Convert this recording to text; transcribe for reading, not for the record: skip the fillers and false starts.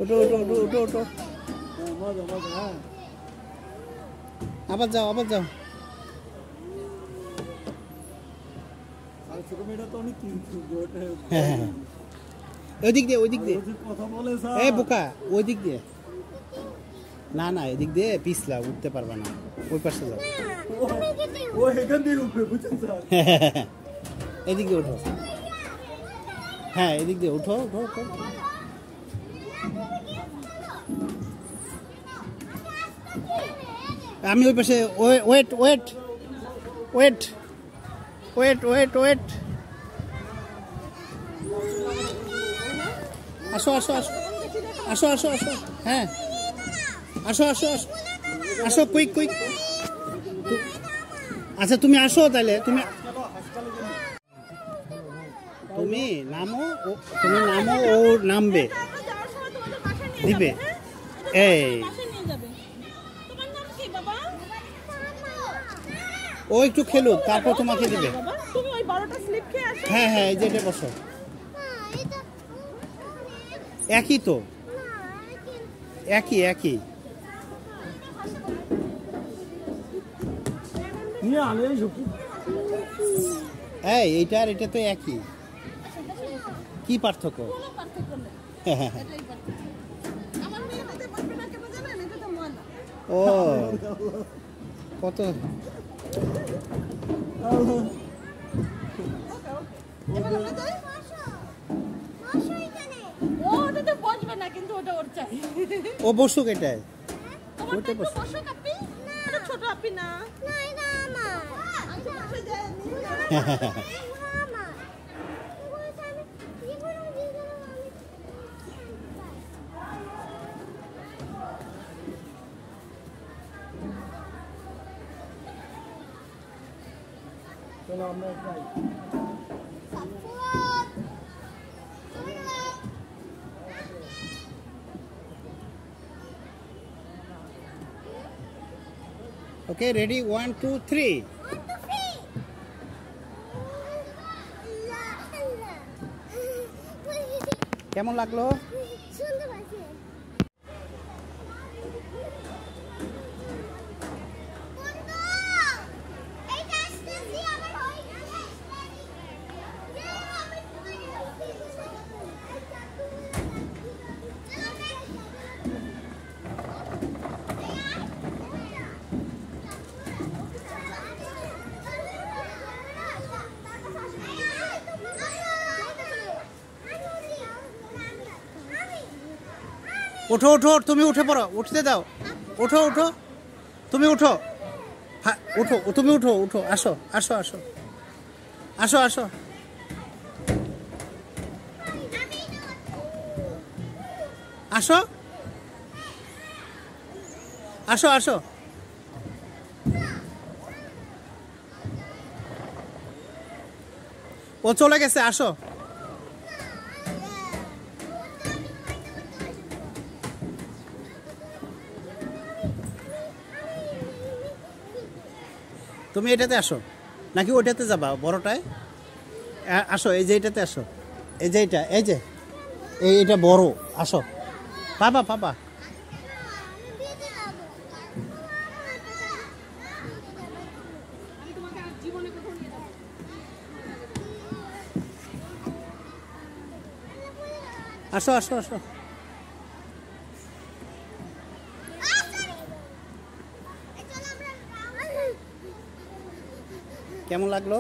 ওঠো ওঠো ওঠো ওঠো ওঠো, আবার যাও আবার যাও। ওইদিক দিয়ে ওইদিক দিয়ে এই বোকা, ওই দিক দিয়ে না না, এদিক দিয়ে পিছলা, উঠতে পারবে না, ওই পাশে যাও। এদিক দিয়ে ওঠো, হ্যাঁ এদিক দিয়ে উঠো উঠো উঠো। আমি ওই পাশে, wait wait wait wait wait wait, আসো আসো আসো আসো আসো আসো, হ্যাঁ আসো আসো আসো আসো, কুইক কুইক। আচ্ছা তুমি আসো তাহলে, তুমি তুমি নামো, তুমি নামো, ও নামবে দিবে। এই ও একটু খেলুক, তারপর তোমাকে দিবে। হ্যাঁ হ্যাঁ, এই যে এটা বসো, একই তো, একই একই। এই এইটা আর এটা তো একই, কি পার্থক্য? ও কত ও বসুক, এটাই ছোট আপি না। চলো আমরা যাই। Okay ready, 1 2 3। কেমন লাগলো? ওঠো ওঠো, তুমি উঠে পড়ো, উঠতে দাও, ওঠো ওঠো, তুমি উঠো, হ্যাঁ উঠো, তুমি উঠো উঠো, আসো আসো আসো আসো আসো আসো আসো আসো। ও চলে গেছে, আসো। তুমি এটাতে আসো নাকি ওইটাতে যাবা বড়টায়? আসো, এই যে এটাতে আসো, এই যে এটা, এই যে এইটা বড়, আসো, পাবা পাবা। আসো আসো আসো। কেমন লাগলো?